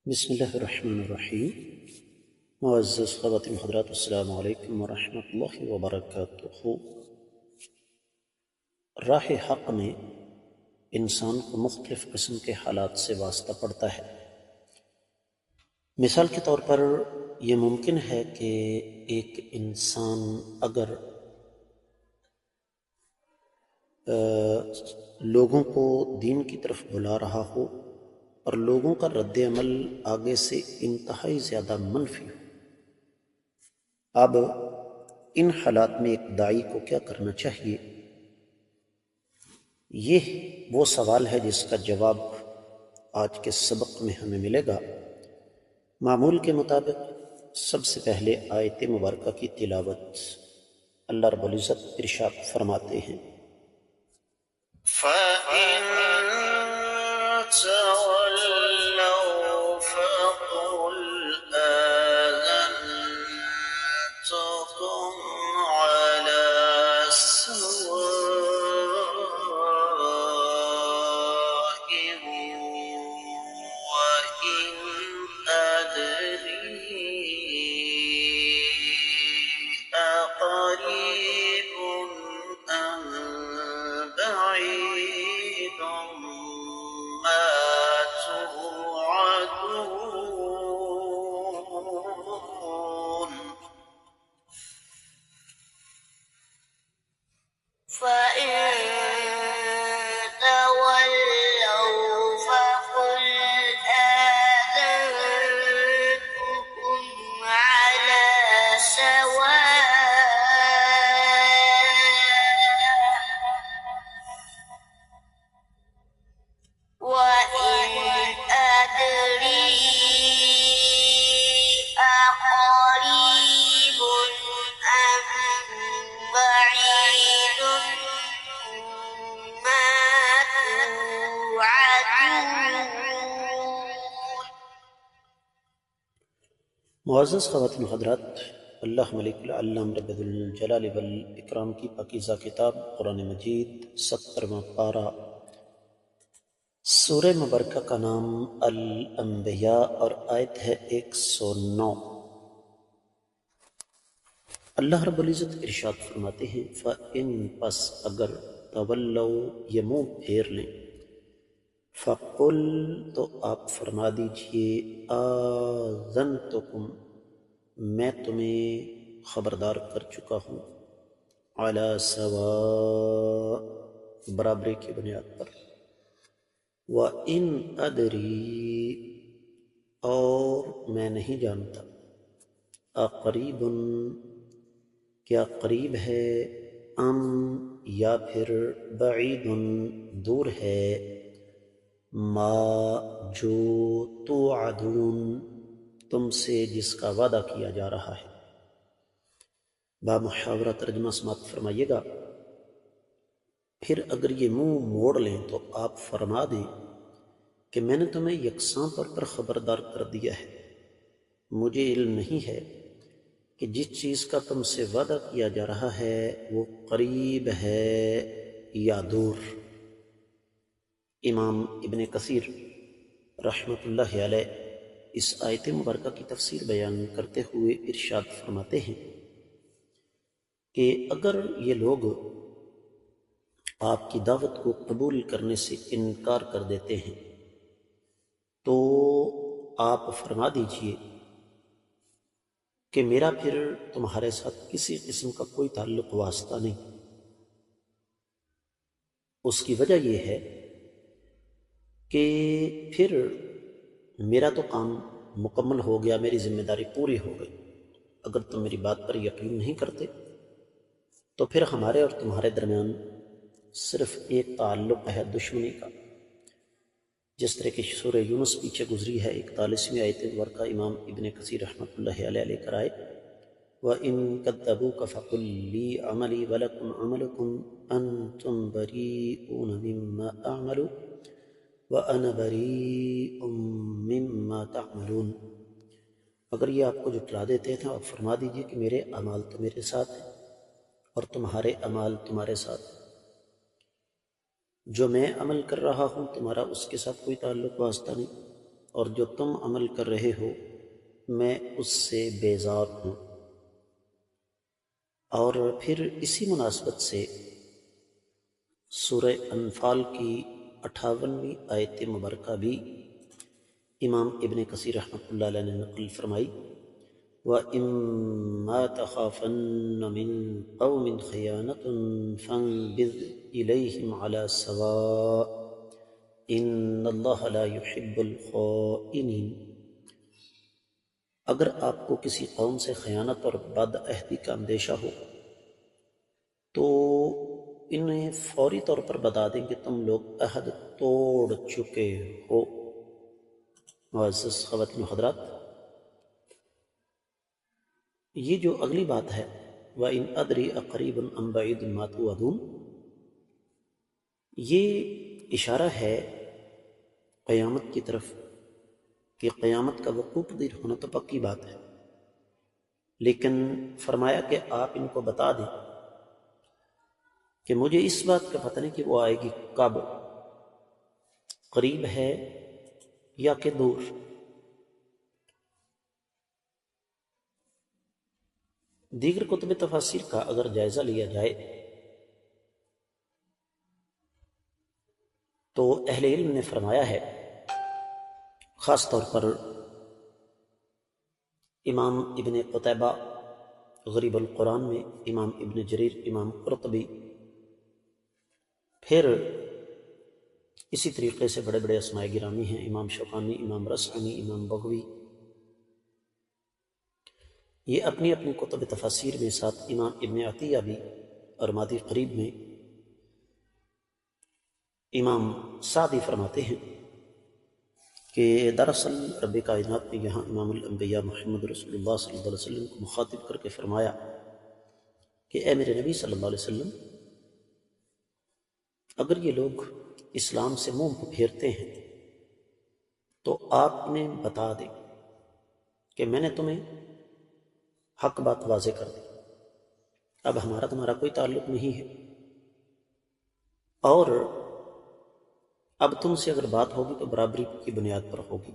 بسم اللہ الرحمن الرحیم۔ معزز خواتین حضرات، السلام علیکم ورحمۃ اللہ وبرکاتہ۔ راہ حق میں انسان کو مختلف قسم کے حالات سے واسطہ پڑتا ہے۔ مثال کے طور پر یہ ممکن ہے کہ ایک انسان اگر لوگوں کو دین کی طرف بلا رہا ہو اور لوگوں کا رد عمل آگے سے انتہائی زیادہ منفی ہو، اب ان حالات میں ایک داعی کو کیا کرنا چاہیے؟ یہ وہ سوال ہے جس کا جواب آج کے سبق میں ہمیں ملے گا۔ معمول کے مطابق سب سے پہلے آیت مبارکہ کی تلاوت۔ اللہ رب العزت ارشاد فرماتے ہیں، فَإِن تَوَلَّوْا فَقُلْ آذَنْتُكُمْ عَلَىٰ سَوَاءٍ وَإِنْ أَدْرِي أَقَرِيبٌ أَمْ بعيد ما توعدون فإن تولوا فقل آذنتكم على سواء وإن أدري أقريب أم بعيد ما توعدون۔ معزز خواتین حضرات، اللہ ملک العلام رب الجلال والاکرام کی پاکیزہ کتاب قرآن مجید 70واں پارہ، سورہ مبارکہ کا نام الانبیاء اور آیت ہے 109۔ اللہ رب العزت ارشاد فرماتے ہیں، فَإِن پس اگر تولوا یہ منہ پھیر لیں، فَقُل تو آپ فرما دیجئے، آذنتکم میں تمہیں خبردار کر چکا ہوں، علی سواء برابری کی بنیاد پر، وَإِنْ أَدْرِي اور میں نہیں جانتا، اقریب کیا قریب ہے، ام یا پھر بعید دور ہے، ما جو توعدون تم سے جس کا وعدہ کیا جا رہا ہے۔ با محاورہ ترجمہ سماعت فرمائیے گا۔ پھر اگر یہ منہ موڑ لیں تو آپ فرما دیں کہ میں نے تمہیں یکساں طور پر خبردار کر دیا ہے، مجھے علم نہیں ہے کہ جس چیز کا تم سے وعدہ کیا جا رہا ہے وہ قریب ہے یا دور۔ امام ابن کثیر رحمۃ اللہ علیہ اس آیت مبارکہ کی تفسیر بیان کرتے ہوئے ارشاد فرماتے ہیں کہ اگر یہ لوگ آپ کی دعوت کو قبول کرنے سے انکار کر دیتے ہیں تو آپ فرما دیجئے کہ میرا پھر تمہارے ساتھ کسی قسم کا کوئی تعلق واسطہ نہیں۔ اس کی وجہ یہ ہے کہ پھر میرا تو کام مکمل ہو گیا، میری ذمہ داری پوری ہو گئی۔ اگر تم میری بات پر یقین نہیں کرتے تو پھر ہمارے اور تمہارے درمیان صرف ایک تعلق ہے، دشمنی کا، جس طرح کہ سورہ یونس پیچھے گزری ہے 41ویں آیت مبارکہ امام ابن کثیر رحمۃ اللہ علیہ لے کر آئے، وَإِن كَذَّبُوكَ فَقُل لِّي عَمَلِي وَلَكُمْ عَمَلُكُمْ أَنتُمْ بَرِيئُونَ مِمَّا أَعْمَلُ وَأَنَا بَرِيءٌ مِّمَّا تَعْمَلُونَ۔ اگر یہ آپ کو جھٹلا دیتے ہیں تو آپ فرما دیجئے کہ میرے اعمال تو میرے ساتھ ہیں اور تمہارے اعمال تمہارے ساتھ ہیں، جو میں عمل کر رہا ہوں تمہارا اس کے ساتھ کوئی تعلق واسطہ نہیں۔ اور جو تم عمل کر رہے ہو میں اس سے بیزار ہوں۔ اور پھر اسی مناسبت سے سورہ انفال کی 58ویں آیت مبارکہ بھی امام ابن کثیر رحمۃ اللہ علیہ نے نقل فرمائی، وَإِمَّا تَخَافَنَّ مِن قَوْمٍ خِيَانَةً فَانبِذْ إِلَيْهِمْ عَلَى سَوَاءٍ إِنَّ اللَّهَ لَا يُحِبُّ الْخَائِنِينَ۔ اگر آپ کو کسی قوم سے خیانت اور بد عہدی کا اندیشہ ہو تو انہیں فوری طور پر بتا دیں کہ تم لوگ عہد توڑ چکے ہو۔ معزز خواتین و حضرات، یہ جو اگلی بات ہے وَإِنْ أَدْرِي أَقَرِيبٌ أَمْ بَعِيدٌ مَا تُوعَدُونَ، یہ اشارہ ہے قیامت کی طرف کہ قیامت کا وقوع پذیر ہونا تو پکی بات ہے، لیکن فرمایا کہ آپ ان کو بتا دیں کہ مجھے اس بات کا پتہ نہیں کہ وہ آئے گی کب، قریب ہے یا کہ دور۔ دیگر کتب تفاسیر کا اگر جائزہ لیا جائے تو اہل علم نے فرمایا ہے، خاص طور پر امام ابن قتیبہ غریب القرآن میں، امام ابن جریر، امام قرطبی، پھر اسی طریقے سے بڑے بڑے اسماء گرامی ہیں، امام شوکانی، امام رسعانی، امام بغوی، یہ اپنی اپنی کتب تفاسیر میں، ساتھ امام ابن عطیہ بھی، اور مادی قریب میں امام سعدی فرماتے ہیں کہ دراصل رب کائنات نے یہاں امام الانبیاء محمد رسول اللہ صلی اللہ علیہ وسلم کو مخاطب کر کے فرمایا کہ اے میرے نبی صلی اللہ علیہ وسلم، اگر یہ لوگ اسلام سے منہ پھیرتے ہیں تو آپ انہیں بتا دیں کہ میں نے تمہیں حق بات واضح کر دی، اب ہمارا تمہارا کوئی تعلق نہیں ہے، اور اب تم سے اگر بات ہوگی تو برابری کی بنیاد پر ہوگی۔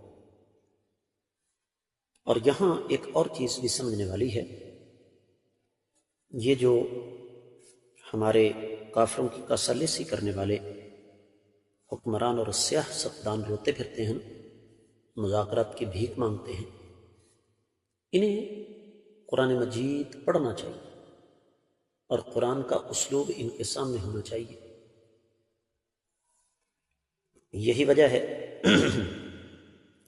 اور یہاں ایک اور چیز بھی سمجھنے والی ہے، یہ جو ہمارے کافروں کی کاسلیسی کرنے والے حکمران اور سیاستدان روتے پھرتے ہیں، مذاکرات کی بھیک مانگتے ہیں، انہیں قرآن مجید پڑھنا چاہیے اور قرآن کا اسلوب ان کے سامنے ہونا چاہیے۔ یہی وجہ ہے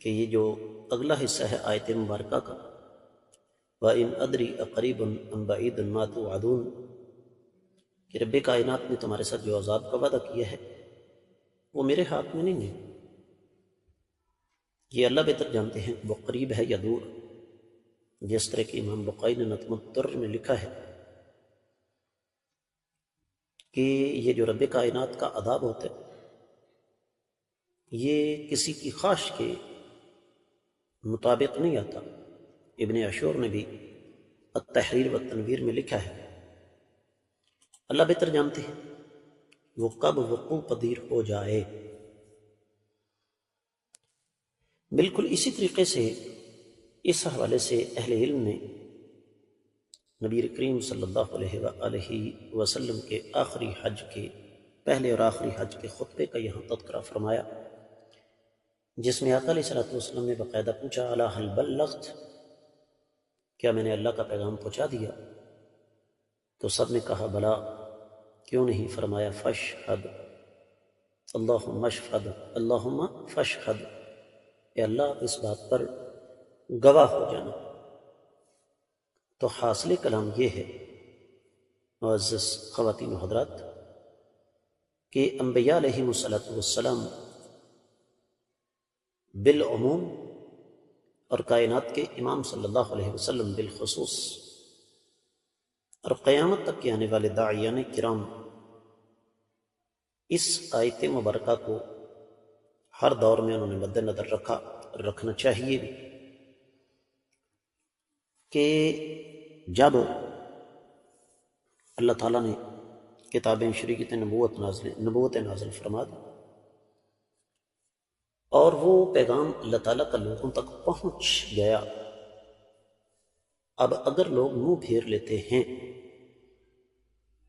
کہ یہ جو اگلا حصہ ہے آیت مبارکہ کا، وَإِنْ أَدْرِي أَقَرِيبٌ أَمْ بَعِيدٌ مَا تُوعَدُونَ، کہ رب کائنات نے تمہارے ساتھ جو عذاب کا وعدہ کیا ہے وہ میرے ہاتھ میں نہیں ہے، یہ اللہ بہتر جانتے ہیں وہ قریب ہے یا دور۔ جس طرح کہ امام بقائی نے نظم الدر میں لکھا ہے کہ یہ جو رب کائنات کا عذاب ہوتا ہے یہ کسی کی خواہش کے مطابق نہیں آتا۔ ابن عاشور نے بھی التحریر والتنویر میں لکھا ہے، اللہ بہتر جانتے ہیں وہ کب وقوع پذیر ہو جائے۔ بالکل اسی طریقے سے اس حوالے سے اہل علم نے نبی کریم صلی اللہ علیہ وآلہ وسلم کے آخری حج کے، پہلے اور آخری حج کے خطبے کا یہاں تذکرہ فرمایا، جس میں آقا علیہ السلام نے باقاعدہ پوچھا الا هل بلغت، کیا میں نے اللہ کا پیغام پہنچا دیا؟ تو سب نے کہا بلا، کیوں نہیں؟ فرمایا فاشہد اللہم اشہد، اللہم فاشہد، اے اللہ اس بات پر گواہ ہو جانا۔ تو حاصل کلام یہ ہے معزز خواتین و حضرات کہ انبیاء علیہم السلام بالعموم اور کائنات کے امام صلی اللہ علیہ وسلم بالخصوص اور قیامت تک کے آنے والے داعیان کرام اس آیت مبارکہ کو ہر دور میں انہوں نے مد نظر رکھا، رکھنا چاہیے بھی، کہ جب اللہ تعالیٰ نے کتابیں شریعت نبوت نازل فرما دی اور وہ پیغام اللہ تعالیٰ کا لوگوں تک پہنچ گیا۔ اب اگر لوگ منہ پھیر لیتے ہیں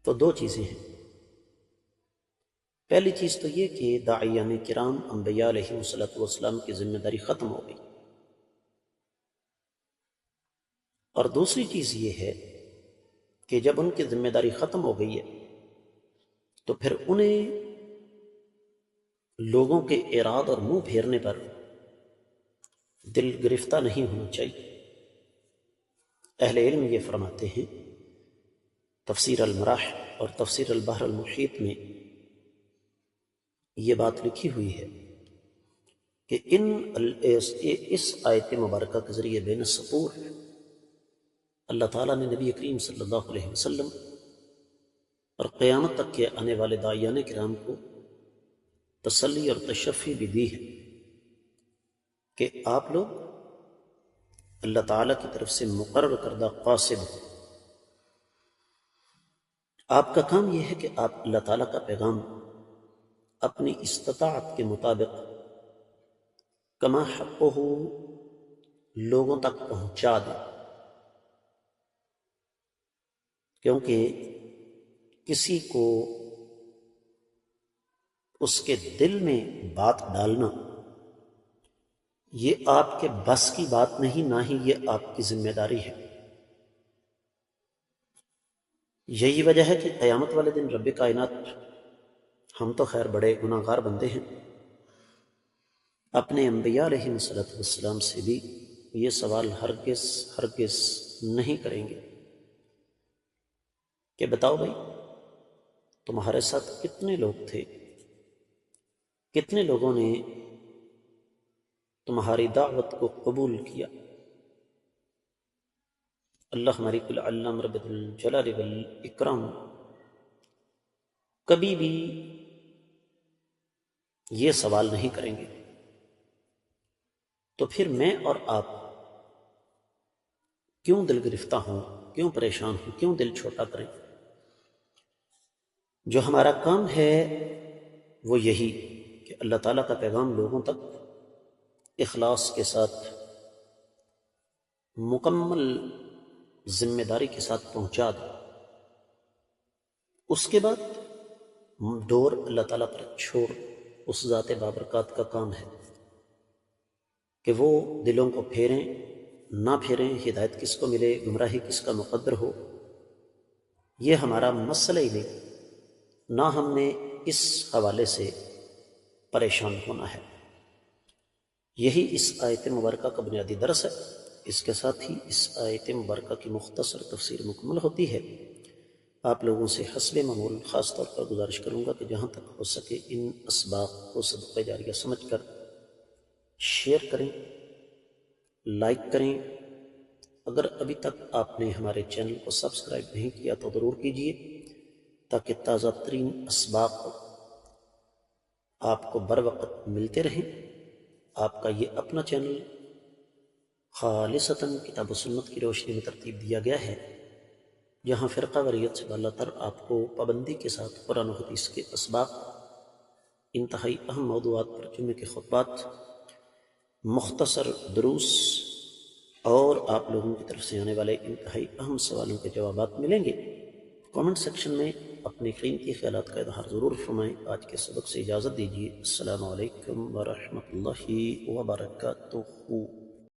تو دو چیزیں ہیں۔ پہلی چیز تو یہ کہ داعیان کرام انبیاء علیہ السلام کی ذمہ داری ختم ہو گئی، اور دوسری چیز یہ ہے کہ جب ان کی ذمہ داری ختم ہو گئی ہے تو پھر انہیں لوگوں کے اعراض اور منہ پھیرنے پر دل گرفتہ نہیں ہونا چاہیے۔ اہل علم یہ فرماتے ہیں، تفسیر المراح اور تفسیر البحر المحیط میں یہ بات لکھی ہوئی ہے کہ اس آیت مبارکہ کے ذریعے بین السطور اللہ تعالیٰ نے نبی کریم صلی اللہ علیہ وسلم اور قیامت تک کے آنے والے داعیان کرام کو تسلی اور تشفی بھی دی ہے کہ آپ لوگ اللہ تعالیٰ کی طرف سے مقرر کردہ قاصد ہیں۔ آپ کا کام یہ ہے کہ آپ اللہ تعالیٰ کا پیغام اپنی استطاعت کے مطابق کما حقہ لوگوں تک پہنچا دیں، کیونکہ کسی کو اس کے دل میں بات ڈالنا یہ آپ کے بس کی بات نہیں، نہ ہی یہ آپ کی ذمہ داری ہے۔ یہی وجہ ہے کہ قیامت والے دن رب کائنات، ہم تو خیر بڑے گناہ گار بندے ہیں، اپنے انبیاء علیہ السلام سے بھی یہ سوال ہرگز نہیں کریں گے کہ بتاؤ بھائی تمہارے ساتھ کتنے لوگ تھے، کتنے لوگوں نے تمہاری دعوت کو قبول کیا۔ اللہ مالک العلم رب الجلال والاکرام کبھی بھی یہ سوال نہیں کریں گے، تو پھر میں اور آپ کیوں دل گرفتہ ہوں، کیوں پریشان ہوں، کیوں دل چھوٹا کریں؟ جو ہمارا کام ہے وہ یہی کہ اللہ تعالیٰ کا پیغام لوگوں تک اخلاص کے ساتھ، مکمل ذمہ داری کے ساتھ پہنچا دیں۔ اس کے بعد ڈور اللہ تعالیٰ پر چھوڑ اس ذات بابرکات کا کام ہے کہ وہ دلوں کو پھیریں نہ پھیریں، ہدایت کس کو ملے، گمراہی کس کا مقدر ہو، یہ ہمارا مسئلہ ہی نہیں، نہ ہم نے اس حوالے سے پریشان ہونا ہے۔ یہی اس آیت مبارکہ کا بنیادی درس ہے۔ اس کے ساتھ ہی اس آیت مبارکہ کی مختصر تفسیر مکمل ہوتی ہے۔ آپ لوگوں سے حسب معمول خاص طور پر گزارش کروں گا کہ جہاں تک ہو سکے ان اسباق کو صدقہ جاریہ سمجھ کر شیئر کریں، لائک کریں۔ اگر ابھی تک آپ نے ہمارے چینل کو سبسکرائب نہیں کیا تو ضرور کیجیے، تاکہ تازہ ترین اسباق آپ کو بر وقت ملتے رہیں۔ آپ کا یہ اپنا چینل خالصتاً کتاب و سنت کی روشنی میں ترتیب دیا گیا ہے، جہاں فرقہ واریت سے بالا تر آپ کو پابندی کے ساتھ قرآن و حدیث کے اسباق، انتہائی اہم موضوعات پر جمعے کے خطبات، مختصر دروس اور آپ لوگوں کی طرف سے آنے والے انتہائی اہم سوالوں کے جوابات ملیں گے۔ کامنٹ سیکشن میں اپنے قیمتی خیالات کا اظہار ضرور فرمائیں۔ آج کے سبق سے اجازت دیجیے۔ السلام علیکم ورحمۃ اللہ وبرکاتہ۔